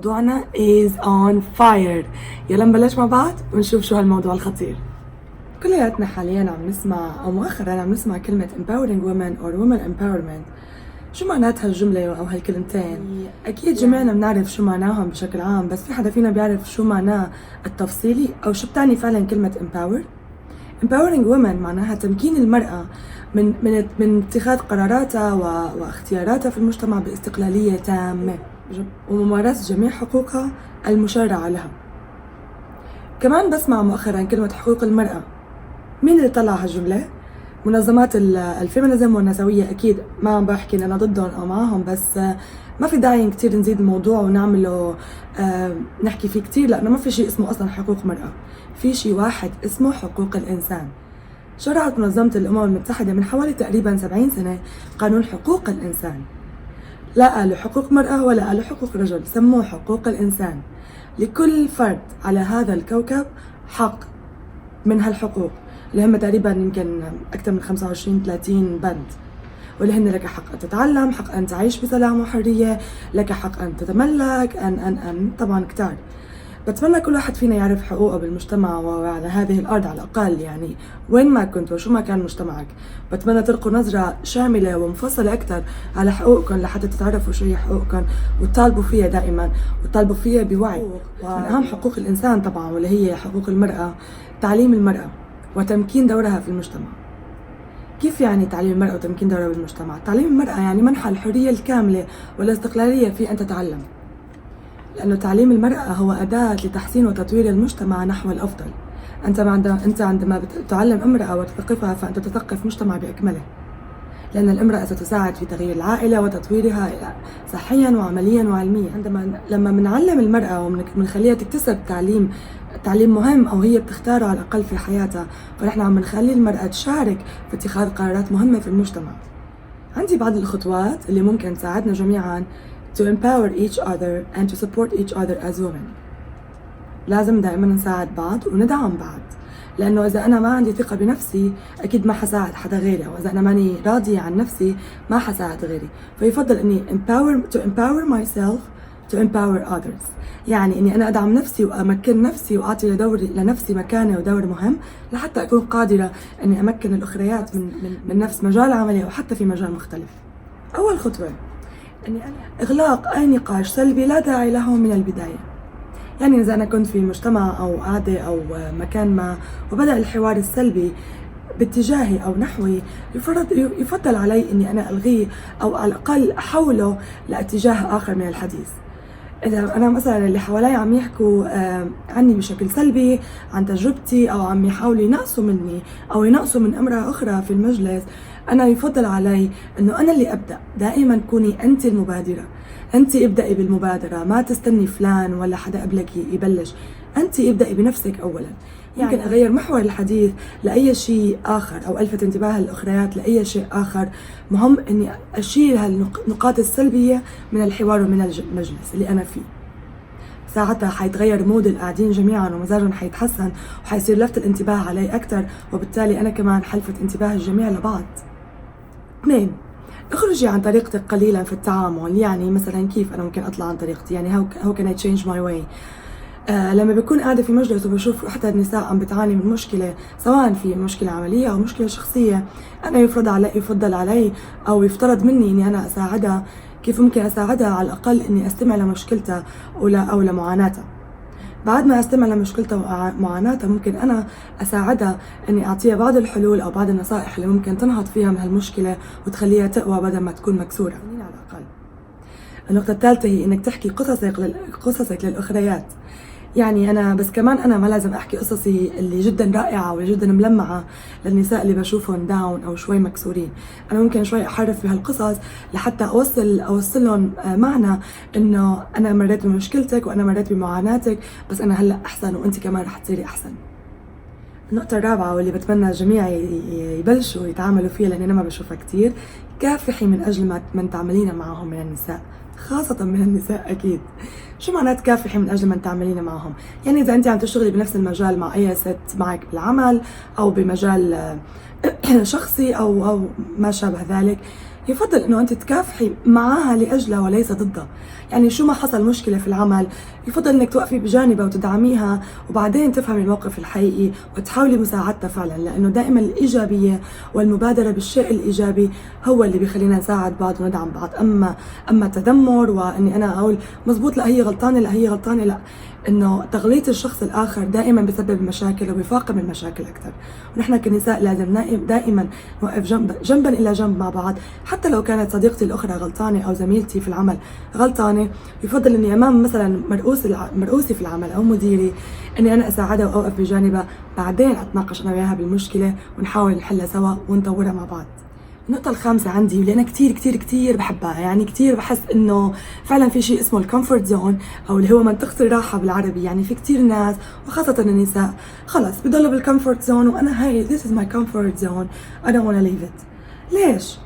موضوعنا is on fire. يلا نبلش مع بعض ونشوف شو هالموضوع الخطير. كلياتنا حاليا عم نسمع او مؤخرا عم نسمع كلمة empowering women or women empowerment. شو معنات هالجملة او هالكلمتين؟ اكيد جميعنا بنعرف شو معناهم بشكل عام، بس في حدا فينا بيعرف شو معناه التفصيلي او شو بتعني فعلا كلمة empower؟ empowering women معناها تمكين المرأة من اتخاذ قراراتها واختياراتها في المجتمع باستقلالية تامة وممارسة جميع حقوقها المشرعة لها. كمان بسمع مؤخرا كلمة حقوق المرأة. مين اللي طلع هالجملة؟ منظمات الفيمينيزم والنسوية. أكيد ما عم بحكي إن أنا ضدهم أو معهم، بس ما في داعي كتير نزيد الموضوع ونعمله نحكي فيه كتير، لأنه ما في شيء اسمه أصلا حقوق مرأة، في شيء واحد اسمه حقوق الإنسان. شرعت منظمة الأمم المتحدة من حوالي تقريبا 70 سنة قانون حقوق الإنسان. لا قالوا حقوق مرأة ولا قالوا حقوق رجل، سموه حقوق الإنسان. لكل فرد على هذا الكوكب حق من هالحقوق اللي هم تقريبا يمكن أكثر من 25-30 بند، واللي هن لك حق أن تتعلم، حق أن تعيش بسلام وحرية، لك حق أن تتملك أن طبعا كتار. بتمنى كل واحد فينا يعرف حقوقه بالمجتمع وعلى هذه الأرض على الأقل، يعني وين ما كنت وشو ما كان مجتمعك. بتمنى تلقوا نظرة شاملة ومفصلة أكثر على حقوقكم لحتى تتعرفوا شو هي حقوقكم وتطالبوا فيها دائما، وتطالبوا فيها بوعي. من أهم حقوق الإنسان طبعا واللي هي حقوق المرأة تعليم المرأة وتمكين دورها في المجتمع. كيف يعني تعليم المرأة وتمكين دورها بالمجتمع؟ تعليم المرأة يعني منحها الحرية الكاملة والاستقلالية في أن تتعلم، لأنه تعليم المرأة هو أداة لتحسين وتطوير المجتمع نحو الأفضل. أنت عندما تعلم امرأة وتثقفها فأنت تثقف مجتمع بأكمله، لأن الامرأة ستساعد في تغيير العائلة وتطويرها صحيا وعمليا وعلميا. لما بنعلم المرأة وبنخليها تكتسب تعليم مهم أو هي بتختاره على الأقل في حياتها، فنحن عم نخلي المرأة تشارك في اتخاذ قرارات مهمة في المجتمع. عندي بعض الخطوات اللي ممكن تساعدنا جميعا to empower each other and to support each other as women. لازم دائما نساعد بعض وندعم بعض، لأنه إذا أنا ما عندي ثقة بنفسي أكيد ما حساعد حدا غيري، وإذا أنا ماني راضية عن نفسي ما حساعد غيري. فيفضل إني to empower myself to empower others، يعني إني أنا أدعم نفسي وأمكن نفسي وأعطي لنفسي مكانة ودور مهم لحتى أكون قادرة إني أمكن الأخريات من نفس مجال عملي أو حتى في مجال مختلف. أول خطوة إني إغلاق أي نقاش سلبي لا داعي له من البداية. يعني إذا أنا كنت في مجتمع أو قاعدة أو مكان ما وبدأ الحوار السلبي باتجاهي أو نحوي، يفضل علي إني أنا ألغيه أو على الأقل أحوله لاتجاه آخر من الحديث. إذا أنا مثلا اللي حوالي عم يحكوا عني بشكل سلبي عن تجربتي أو عم يحاولوا ينقصوا مني أو ينقصوا من امرأة أخرى في المجلس، أنا يفضل علي إنه أنا اللي أبدأ. دائما كوني أنت المبادرة، أنت ابدأي بالمبادرة، ما تستني فلان ولا حدا قبلك يبلش. أنت ابدأي بنفسك أولا. يمكن أغير محور الحديث لأي شيء آخر أو ألفت انتباه الأخريات لأي شيء آخر. مهم إني أشيل هالنقاط السلبية من الحوار ومن المجلس اللي أنا فيه. ساعتها حيتغير مود القاعدين جميعا ومزاجهم حيتحسن وحيصير لفت الانتباه علي أكثر، وبالتالي أنا كمان حلفت انتباه الجميع لبعض. 2. اخرجي عن طريقتك قليلا في التعامل. يعني مثلا كيف أنا ممكن أطلع عن طريقتي؟ يعني how can I change my way؟ لما بكون قاعدة في مجلس وبشوف وحدة النساء عم بتعاني من مشكلة، سواء في مشكلة عملية أو مشكلة شخصية، أنا يفضل علي أو يفترض مني إني أنا أساعدها. كيف ممكن أساعدها؟ على الأقل إني أستمع لمشكلتها أو لمعاناتها. بعد ما أستمع لمشكلتها ومعاناتها ممكن أنا أساعدها إني أعطيها بعض الحلول أو بعض النصائح اللي ممكن تنهض فيها من هالمشكلة وتخليها تقوى بدل ما تكون مكسورة على الأقل. النقطة الثالثة هي إنك تحكي قصصك للأخريات. يعني أنا بس كمان أنا ما لازم أحكي قصصي اللي جدا رائعة واللي جدا ملمعة للنساء اللي بشوفهم داون أو شوي مكسورين. أنا ممكن شوي أحرف بهالقصص لحتى أوصل لهم معنى إنه أنا مريت بمشكلتك وأنا مريت بمعاناتك، بس أنا هلأ أحسن وأنت كمان رح تصيري أحسن. النقطة الرابعة واللي بتمنى الجميع يبلشوا يتعاملوا فيها، لأن أنا ما بشوفها كتير: كافحي من أجل من تعملين معهم من النساء، خاصة من النساء أكيد. شو معنات كافحي من أجل من تعملين معهم؟ يعني إذا أنت عم تشتغلي بنفس المجال مع أي ست معك بالعمل أو بمجال شخصي أو ما شابه ذلك، يفضل انه انت تكافحي معها لاجلها وليس ضدها. يعني شو ما حصل مشكله في العمل يفضل انك توقفي بجانبها وتدعميها، وبعدين تفهمي الموقف الحقيقي وتحاولي مساعدتها فعلا، لانه دائما الايجابيه والمبادره بالشيء الايجابي هو اللي بيخلينا نساعد بعض وندعم بعض. اما التذمر واني انا اقول مزبوط لا هي غلطانه لا هي غلطانه، لا، انه تغليط الشخص الاخر دائما بسبب مشاكل وبيفاقم المشاكل اكثر. ونحن كنساء لازم دائما نوقف جنبا الى جنب مع بعض. حتى لو كانت صديقتي الاخرى غلطانه او زميلتي في العمل غلطانه، يفضل اني امام مثلا مرؤوسي في العمل او مديري اني انا اساعدها واوقف بجانبها، بعدين اتناقش انا وياها بالمشكله ونحاول نحلها سوا ونطورها مع بعض. النقطة الخامسة عندي واللي أنا كتير كتير كتير بحبها، يعني كتير بحس إنه فعلا في شيء اسمه الكومفورت زون أو اللي هو منطقة الراحة بالعربي. يعني في كتير ناس وخاصة النساء خلص بضلوا بالكومفورت زون، وأنا هاي this is my comfort zone I don't wanna leave it. ليش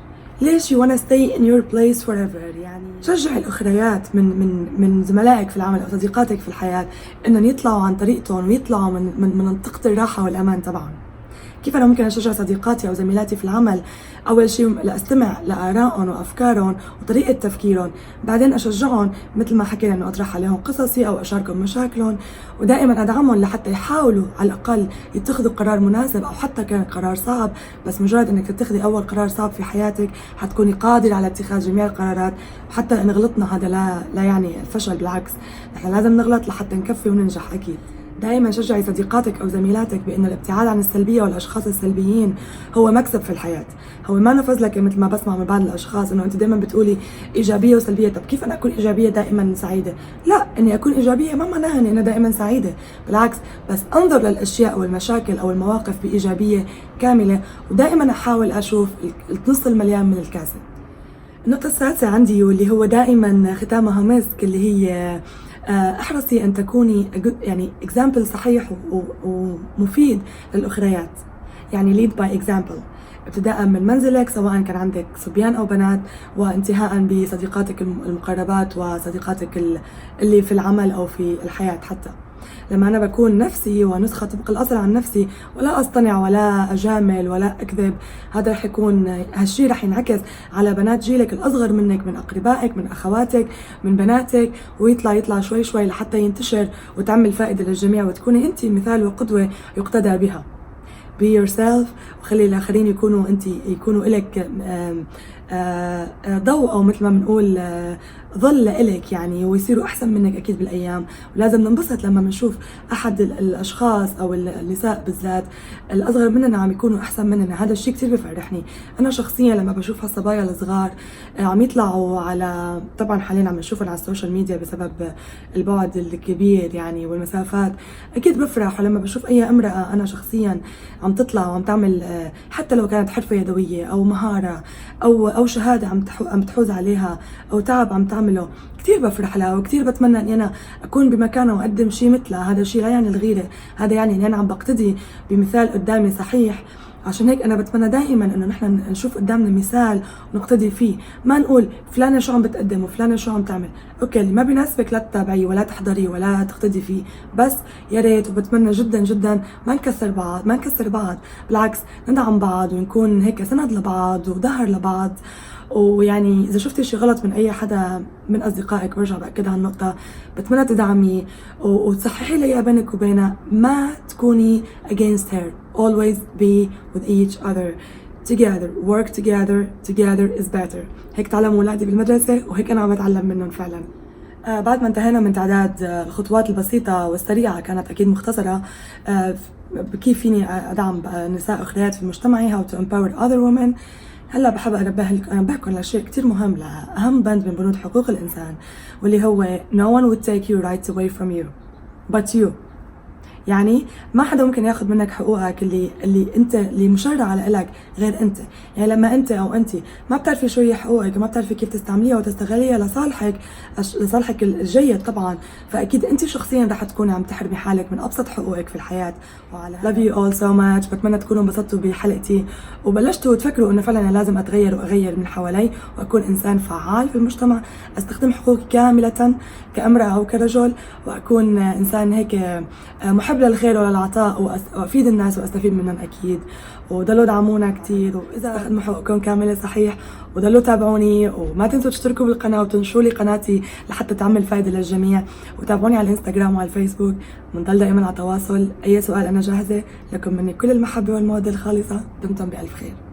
you wanna stay in your place forever؟ يعني شجع الأخريات من زملائك في العمل أو صديقاتك في الحياة إنهم يطلعوا عن طريقتهم ويطلعوا من منطقة الراحة والأمان تبعهم. كيف أنا ممكن أشجع صديقاتي أو زميلاتي في العمل؟ أول شيء لأستمع لآرائهم وأفكارهم وطريقة تفكيرهم، بعدين أشجعهم مثل ما حكينا إنه أطرح عليهم قصصي أو أشاركهم مشاكلهم، ودائما أدعمهم لحتى يحاولوا على الأقل يتخذوا قرار مناسب. أو حتى كان قرار صعب، بس مجرد إنك تتخذي أول قرار صعب في حياتك حتكوني قادرة على اتخاذ جميع القرارات. حتى إن غلطنا هذا لا يعني الفشل، بالعكس نحن لازم نغلط لحتى نكفي وننجح أكيد. دائما شجعي صديقاتك او زميلاتك بانه الابتعاد عن السلبيه والاشخاص السلبيين هو مكسب في الحياه. هو ما نفذلك مثل ما بسمع من بعض الاشخاص انه انت دائما بتقولي ايجابيه وسلبيه. طب كيف انا اكون ايجابيه دائما سعيده؟ لا، اني اكون ايجابيه ما معناها اني انا دائما سعيده، بالعكس، بس انظر للاشياء والمشاكل او المواقف بايجابيه كامله، ودائما احاول اشوف النص المليان من الكاسه. النقطه السادسه عندي واللي هو دائما ختامها مسك، اللي هي احرصي ان تكوني يعني اكزامبل صحيح ومفيد للاخريات. يعني lead by example، ابتداء من منزلك سواء كان عندك صبيان او بنات، وانتهاء بصديقاتك المقربات وصديقاتك اللي في العمل او في الحياة. حتى لما أنا بكون نفسي ونسخة طبق الأصل عن نفسي ولا أصطنع ولا أجامل ولا أكذب، هذا رح يكون هالشي رح ينعكس على بنات جيلك الأصغر منك، من أقربائك، من أخواتك، من بناتك، ويطلع شوي شوي لحتى ينتشر وتعمل فائدة للجميع، وتكوني أنت مثال وقدوة يقتدى بها. be yourself، وخلي الآخرين يكونوا إلك ضوء، أو مثل ما بنقول ظل إلك يعني، ويصيروا أحسن منك أكيد بالأيام. ولازم ننبسط لما بنشوف أحد الأشخاص أو النساء بالذات الأصغر مننا عم يكونوا أحسن مننا. هذا الشيء كتير بفرحني أنا شخصيا لما بشوف هالصبايا الصغار عم يطلعوا على، طبعا حاليا عم نشوفهم على السوشيال ميديا بسبب البعد الكبير يعني والمسافات، أكيد بفرح. ولما بشوف أي امرأة أنا شخصيا عم تطلع وعم تعمل حتى لو كانت حرفة يدوية أو مهارة أو شهادة عم تحوز عليها أو تعب عم تعمله، كتير بفرح لها وكتير بتمنى اني انا اكون بمكانها واقدم شيء مثلها. هذا الشيء لا يعني الغيرة، هذا يعني اني انا عم بقتدي بمثال قدامي صحيح. عشان هيك انا بتمنى دائما انه نحن نشوف قدامنا مثال ونقتدي فيه، ما نقول فلانة شو عم بتقدم وفلانة شو عم تعمل. اوكي، اللي ما بيناسبك لا تتابعيه ولا تحضريه ولا تقتدي فيه، بس يا ريت وبتمنى جدا جدا ما نكسر بعض، بالعكس ندعم بعض ونكون هيك سند لبعض وظهر لبعض. ويعني اذا شفتي شي غلط من اي حدا من اصدقائك، برجع باكد على النقطه، بتمنى تدعميه وتصححي لي اياها بينك وبينها، ما تكوني against her. always be with each other together, work together is better. هيك تعلموا اولادي بالمدرسه وهيك انا عم بتعلم منهم فعلا. بعد ما انتهينا من تعداد الخطوات البسيطه والسريعه، كانت اكيد مختصره، كيف فيني ادعم نساء اخريات في مجتمعي، how to empower other women. هلا بحب انبهكم لشيء كتير مهم، لأهم بند من بنود حقوق الإنسان، واللي هو no one would take your rights away from you but you. يعني ما حدا ممكن ياخذ منك حقوقك اللي مشرعة لك غير انت. يعني لما انت او انت ما بتعرفي شو هي حقوقك وما بتعرفي كيف تستعمليها وتستغليها لصالحك الجيد طبعا، فاكيد انت شخصيا رح تكوني عم تحرمي حالك من ابسط حقوقك في الحياة. وعلى love you all so much. بتمنى تكونوا انبسطتوا بحلقتي وبلشتوا تفكروا انه فعلا لازم اتغير واغير من حوالي واكون انسان فعال في المجتمع، استخدم حقوقي كاملة كامرأة او كرجل، واكون انسان هيك محب بحب للخير وللعطاء وأفيد الناس وأستفيد منهم أكيد. وضلوا دعمونا كتير، وإذا أخدموا حقوقكم كاملة صحيح، وضلوا تابعوني، وما تنسوا تشتركوا بالقناة وتنشروا لي قناتي لحتى تعمل فايدة للجميع، وتابعوني على الانستغرام وعلى الفيسبوك. بنضل دائما على تواصل. أي سؤال أنا جاهزة لكم، مني كل المحبة والمودة الخالصة. دمتم بألف خير.